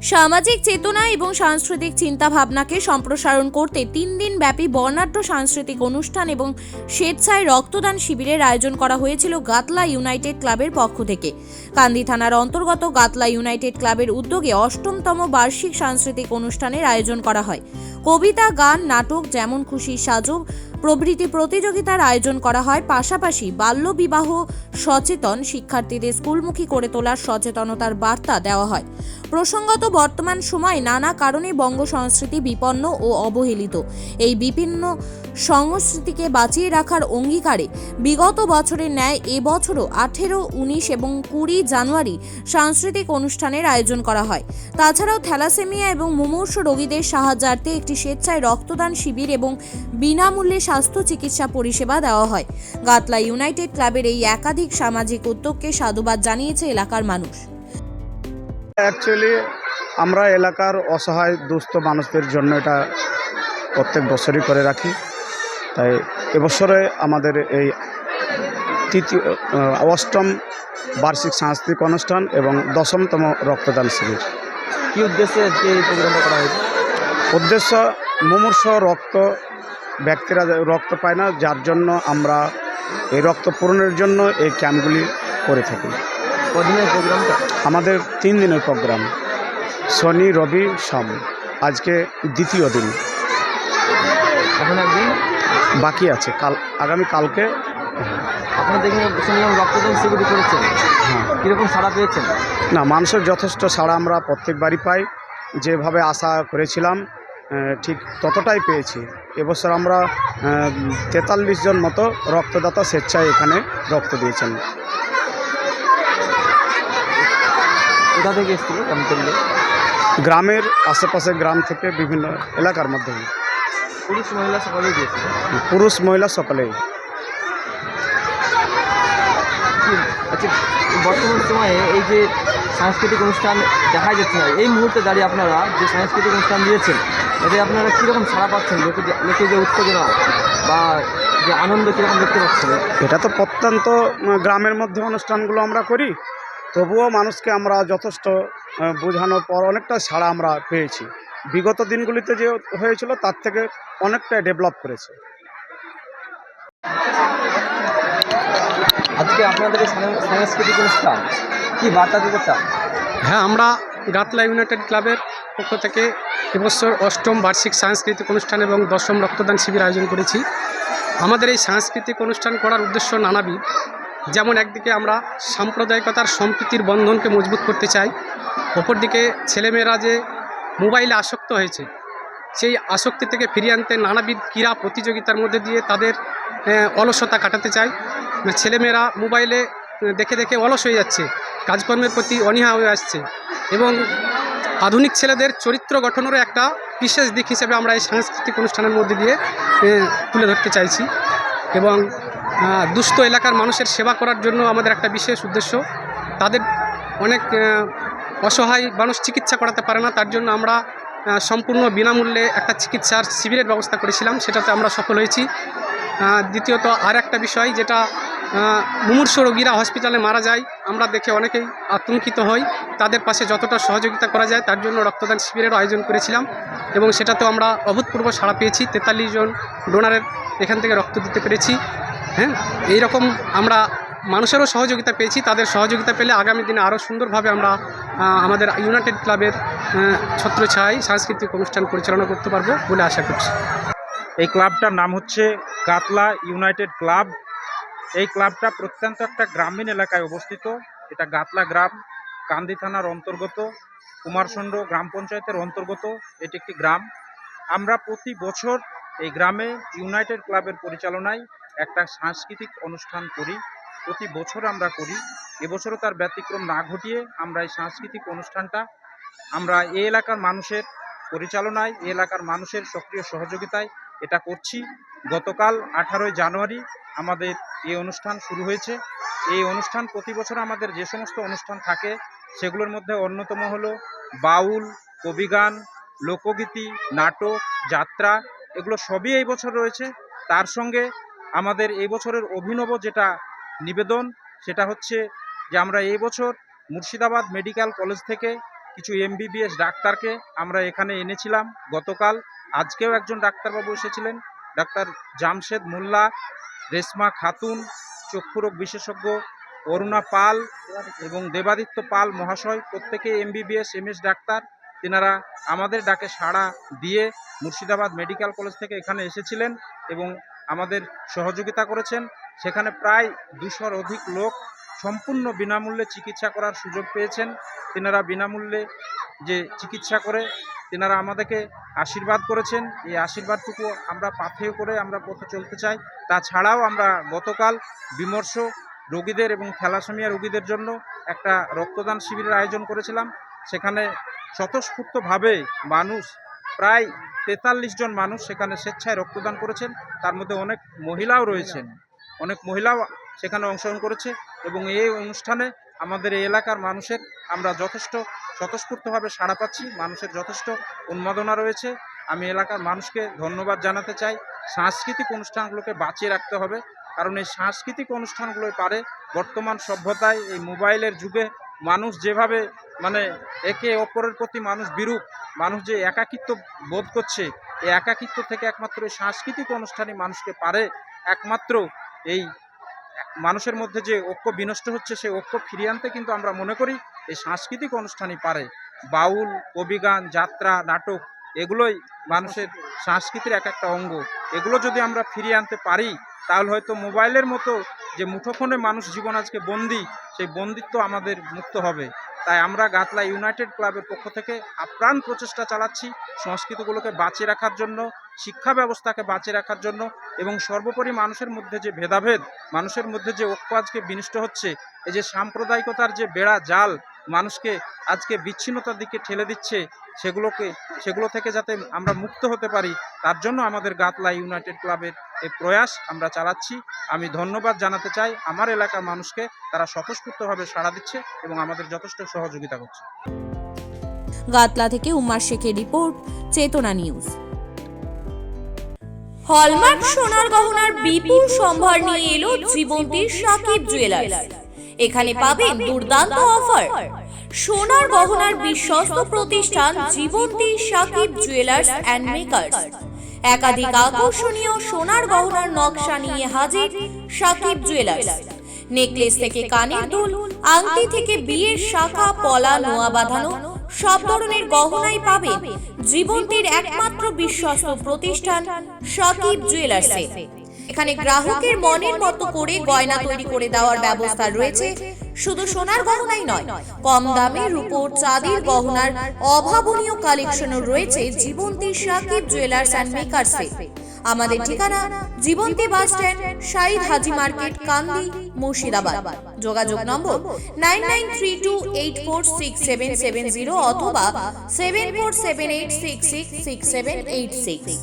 সামাজিক চেতনা এবং সাংস্কৃতিক চিন্তাভাবনাকে সম্প্রসারণ করতে 3 দিন ব্যাপী বর্ণাঢ্য সাংস্কৃতিক অনুষ্ঠান এবং স্বেচ্ছায় রক্তদান শিবিরের আয়োজন করা হয়েছিল গাতলা ইউনাইটেড ক্লাবের পক্ষ থেকে। কান্দি থানার অন্তর্গত গাতলা ইউনাইটেড ক্লাবের উদ্যোগে 8তম বার্ষিক সাংস্কৃতিক অনুষ্ঠানের আয়োজন করা হয়। কবিতা, গান, নাটক, যেমন খুশি সাজো প্রভৃতি প্রতিযোগিতার আয়োজন করা হয়। পাশাপাশি বাল্যবিবাহ সচেতন শিক্ষার্থীদের স্কুলমুখী করে তোলার সচেতনতার বার্তা দেওয়া হয়। প্রসঙ্গত, বর্তমান সময়ে নানা কারণে বঙ্গ সংস্কৃতি বিপন্ন ও অবহেলিত। এই বিভিন্ন সংস্কৃতিকে বাঁচিয়ে রাখার অঙ্গীকারে বিগত বছরের ন্যায় এবছরও 18, 19 এবং 20 জানুয়ারি সাংস্কৃতিক অনুষ্ঠানের আয়োজন করা হয়। তাছাড়াও থ্যালাসেমিয়া এবং মুমূর্ষ রোগীদের সাহায্যার্থে একটি স্বেচ্ছায় রক্তদান শিবির এবং বিনামূল্যে স্বাস্থ্য চিকিৎসা পরিষেবা দেওয়া হয়। গাতলা ইউনাইটেড ক্লাবের এই একাধিক সামাজিক উদ্যোগকে সাধুবাদ জানিয়েছে এলাকার মানুষ। অ্যাকচুয়ালি আমরা এলাকার অসহায় দুস্থ মানুষদের জন্য এটা প্রত্যেক বছরই করে রাখি। তাই এবছরে আমাদের এই 8ম বার্ষিক সাংস্কৃতিক অনুষ্ঠান এবং 10তম রক্তদান শিবির। কী উদ্দেশ্যে আজকে এই প্রোগ্রামটা করা হয়েছে? উদ্দেশ্য মুমূর্ষ ব্যক্তিরা রক্ত পায় না, যার জন্য আমরা এই রক্ত পূরণের জন্য এই ক্যাম্পগুলি করে থাকি। কদিনের প্রোগ্রামটা? আমাদের 3 দিনের প্রোগ্রাম, শনি, রবি, সোম। আজকে দ্বিতীয় দিন, এখন একদিন বাকি আছে। আগামী কালকে। আপনারা দেখে শুনলাম রক্তদান শিবির করেছেন, হ্যাঁ, কীরকম সাড়া পেয়েছেন? না, মানুষের যথেষ্ট সাড়া আমরা প্রত্যেকবারই পাই। যেভাবে আশা করেছিলাম ঠিক ততটাই পেয়েছি। এবছর আমরা 43 জন মতো রক্তদাতা স্বেচ্ছায় এখানে রক্ত দিয়েছেন। কোথা থেকে এসেছিল? গ্রামের আশেপাশে, গ্রাম থেকে, বিভিন্ন এলাকার মধ্যে। পুরুষ মহিলা সকলেই দিয়েছিল? পুরুষ মহিলা সকলেই। আচ্ছা, বর্তমান সময়ে এই যে সাংস্কৃতিক অনুষ্ঠান দেখা যাচ্ছে না, এই মুহূর্তে দাঁড়িয়ে আপনারা যে সাংস্কৃতিক অনুষ্ঠান দিয়েছেন, এতে আপনারা কীরকম সাড়া পাচ্ছেন? লোকে যে উত্তেজনা বা যে আনন্দ কীরকম দেখতে পাচ্ছেন? এটা তো প্রত্যন্ত গ্রামের মধ্যে অনুষ্ঠানগুলো আমরা করি, তবুও মানুষকে আমরা যথেষ্ট বোঝানোর পর অনেকটা সাড়া আমরা পেয়েছি। বিগত দিনগুলিতে যে হয়েছিল তার থেকে অনেকটা ডেভেলপ করেছে। আজকে আপনাদের এই সাংস্কৃতিক অনুষ্ঠান কী বার্তা দিতে চান? হ্যাঁ, আমরা গাতলা ইউনাইটেড ক্লাবের পক্ষ থেকে এবছর 8ম বার্ষিক সাংস্কৃতিক অনুষ্ঠান এবং 10ম রক্তদান শিবির আয়োজন করেছি। আমাদের এই সাংস্কৃতিক অনুষ্ঠান করার উদ্দেশ্য নানাবিধ। যেমন একদিকে আমরা সাম্প্রদায়িকতার সম্প্রীতির বন্ধনকে মজবুত করতে চাই, অপরদিকে ছেলেমেয়েরা যে মোবাইলে আসক্ত হয়েছে সেই আসক্তি থেকে ফিরিয়ে আনতে নানাবিধ ক্রীড়া প্রতিযোগিতার মধ্যে দিয়ে তাদের অলসতা কাটাতে চাই। ছেলেমেয়েরা মোবাইলে দেখে দেখে অলস হয়ে যাচ্ছে, কাজকর্মের প্রতি অনীহা হয়ে আসছে, এবং আধুনিক ছেলেদের চরিত্র গঠনেরও একটা বিশেষ দিক হিসেবে আমরা এই সাংস্কৃতিক অনুষ্ঠানের মধ্যে দিয়ে তুলে ধরতে চাইছি। এবং দুস্থ এলাকার মানুষের সেবা করার জন্য আমাদের একটা বিশেষ উদ্দেশ্য। তাদের অনেক অসহায় মানুষ চিকিৎসা করাতে পারে না, তার জন্য আমরা সম্পূর্ণ বিনামূল্যে একটা চিকিৎসার শিবিরের ব্যবস্থা করেছিলাম, সেটাতে আমরা সফল হয়েছি। দ্বিতীয়ত আর একটা বিষয়, যেটা মুমূর্ষ রোগীরা হসপিটালে মারা যায়, আমরা দেখে অনেকেই আতঙ্কিত হই। তাদের পাশে যতটা সহযোগিতা করা যায় তার জন্য রক্তদান শিবিরেরও আয়োজন করেছিলাম, এবং সেটাতেও আমরা অভূতপূর্ব সাড়া পেয়েছি। 43 জন ডোনারের এখান থেকে রক্ত দিতে পেরেছি। হ্যাঁ, এইরকম আমরা মানুষেরও সহযোগিতা পেয়েছি। তাদের সহযোগিতা পেলে আগামী দিনে আরও সুন্দরভাবে আমরা আমাদের ইউনাইটেড ক্লাবের ছত্রছায়ায় সাংস্কৃতিক অনুষ্ঠান পরিচালনা করতে পারবো বলে আশা করছি। এই ক্লাবটার নাম হচ্ছে গাতলা ইউনাইটেড ক্লাব। এই ক্লাবটা প্রত্যন্ত একটা গ্রামীণ এলাকায় অবস্থিত। এটা গাতলা গ্রাম, কান্দি থানার অন্তর্গত, কুমারসন্ড গ্রাম পঞ্চায়েতের অন্তর্গত এটি একটি গ্রাম। আমরা প্রতি বছর এই গ্রামে ইউনাইটেড ক্লাবের পরিচালনায় একটা সাংস্কৃতিক অনুষ্ঠান করি, প্রতি বছর আমরা করি। এবছরও তার ব্যতিক্রম না ঘটিয়ে আমরা এই সাংস্কৃতিক অনুষ্ঠানটা আমরা এই এলাকার মানুষের পরিচালনায়, এই এলাকার মানুষের সক্রিয় সহযোগিতায় এটা করছি। গতকাল 18 জানুয়ারি আমাদের এই অনুষ্ঠান শুরু হয়েছে। এই অনুষ্ঠান প্রতি বছর আমাদের যে সমস্ত অনুষ্ঠান থাকে সেগুলোর মধ্যে অন্যতম হলো বাউল, কবিগান, লোকগীতি, নাটক, যাত্রা, এগুলো সবই এই বছর রয়েছে। তার সঙ্গে আমাদের এই বছরের অভিনব যেটা নিবেদন সেটা হচ্ছে যে আমরা এই বছর মুর্শিদাবাদ মেডিকেল কলেজ থেকে কিছু MBBS ডাক্তারকে আমরা এখানে এনেছিলাম গতকাল। আজকেও একজন ডাক্তারবাবু এসেছিলেন, ডাক্তার জামশেদ মোল্লা, রেশমা খাতুন, চক্ষুরোগ বিশেষজ্ঞ অরুণা পাল এবং দেবাদিত্য পাল মহাশয়, প্রত্যেকে MBBS MS ডাক্তার। তেনারা আমাদের ডাকে সাড়া দিয়ে মুর্শিদাবাদ মেডিকেল কলেজ থেকে এখানে এসেছিলেন এবং আমাদের সহযোগিতা করেছেন। সেখানে প্রায় 200-র অধিক লোক সম্পূর্ণ বিনামূল্যে চিকিৎসা করার সুযোগ পেয়েছেন। তেনারা বিনামূল্যে যে চিকিৎসা করে তেনারা আমাদেরকে আশীর্বাদ করেছেন। এই আশীর্বাদটুকু আমরা পাথেয় করে আমরা পথে চলতে চাই। তাছাড়াও আমরা গতকাল বিমর্ষ রোগীদের এবং থ্যালাসেমিয়া রোগীদের জন্য একটা রক্তদান শিবিরের আয়োজন করেছিলাম। সেখানে স্বতঃস্ফূর্তভাবে মানুষ, প্রায় 43 জন মানুষ সেখানে স্বেচ্ছায় রক্তদান করেছেন। তার মধ্যে অনেক মহিলাও রয়েছেন, অনেক মহিলাও সেখানে অংশগ্রহণ করেছে এবং এই অনুষ্ঠানে আমাদের এই এলাকার মানুষের আমরা যথেষ্ট স্বতঃস্ফূর্তভাবে সাড়া পাচ্ছি, মানুষের যথেষ্ট উন্মাদনা রয়েছে। আমি এলাকার মানুষকে ধন্যবাদ জানাতে চাই। সাংস্কৃতিক অনুষ্ঠানগুলোকে বাঁচিয়ে রাখতে হবে, কারণ এই সাংস্কৃতিক অনুষ্ঠানগুলোই পারে বর্তমান সভ্যতায় এই মোবাইলের যুগে মানুষ যেভাবে একে অপরের প্রতি মানুষ বিরূপ, মানুষ যে একাকিত্ব বোধ করছে, এই একাকিত্ব থেকে একমাত্র এই সাংস্কৃতিক অনুষ্ঠানই মানুষকে পারে একমাত্র এই মানুষের মধ্যে যে ঐক্য বিনষ্ট হচ্ছে সেই ঐক্য ফিরিয়ে আনতে। কিন্তু আমরা মনে করি এই সাংস্কৃতিক অনুষ্ঠানই পারে। বাউল, কবিগান, যাত্রা, নাটক এগুলোই মানুষের সংস্কৃতির একটা অঙ্গ। এগুলো যদি আমরা ফিরিয়ে আনতে পারি তাহলে হয়তো মোবাইলের মতো যে মুঠোফোনে মানুষ জীবন আজকে বন্দী, সেই বন্দিত্ব আমাদের মুক্ত হবে। তাই আমরা গাতলা ইউনাইটেড ক্লাবের পক্ষ থেকে আপ্রাণ প্রচেষ্টা চালাচ্ছি সংস্কৃতিগুলোকে বাঁচিয়ে রাখার জন্য, শিক্ষা ব্যবস্থাকে বাঁচিয়ে রাখার জন্য এবং সর্বোপরি মানুষের মধ্যে যে ভেদাভেদ, মানুষের মধ্যে যে ঐক্য আজকে বিনষ্ট হচ্ছে, এই যে সাম্প্রদায়িকতার যে বেড়া জাল মানুষকে আজকে বিচ্ছিন্নতার দিকে ঠেলে দিচ্ছে, সেগুলো থেকে যাতে আমরা মুক্ত হতে পারি তার জন্য আমাদের গাতলা ইউনাইটেড ক্লাবের এই প্রয়াস আমরা চালাচ্ছি। আমি ধন্যবাদ জানাতে চাই আমার এলাকার মানুষকে, তারা স্বতঃস্ফূর্তভাবে সাড়া দিচ্ছে এবং আমাদের যথেষ্ট সহযোগিতা করছে। গাতলা থেকে উমার শেখের রিপোর্ট, চেতনা নিউজ। হলমার্ক সোনার গহনার বিপুল সম্ভার নিয়ে এলো জীবন্তীর সাকিব জুয়েলার্স। এখানে পাবেন দুর্দান্ত অফার। সোনার গহনার বিশ্বস্ত প্রতিষ্ঠান জীবন্তী সাকিব জুয়েলার্স অ্যান্ড মেকার্স। একাধিক আকর্ষণীয় সোনার গহনার নকশা নিয়ে হাজির সাকিব জুয়েলার্স। নেকলেস থেকে কানের দুল, আংটি থেকে বিয়ের শাখা, পলা, নোয়া বাঁধানো সব ধরনের গহনাই পাবেন জীবন্তীর একমাত্র বিশ্বস্ত প্রতিষ্ঠান সাকিব জুয়েলার্সে। এখানে গ্রাহকের মনের মতো করে গয়না তৈরি করে দেওয়ার ব্যবস্থা রয়েছে। শুধু সোনার গহনাই নয়, কম দামে রূপোর, চাঁদির গহনার অভাবনীয় কালেকশনও রয়েছে জীবন্তী সাকিব জুয়েলার্স অ্যান্ড মেকার্সে। আমাদের ঠিকানা জীবন্তী বাস স্ট্যান্ড, শাহিদ হাজি মার্কেট, কান্দি, মুর্শিদাবাদ। যোগাযোগ নম্বর 9932846770 অথবা 7478666786।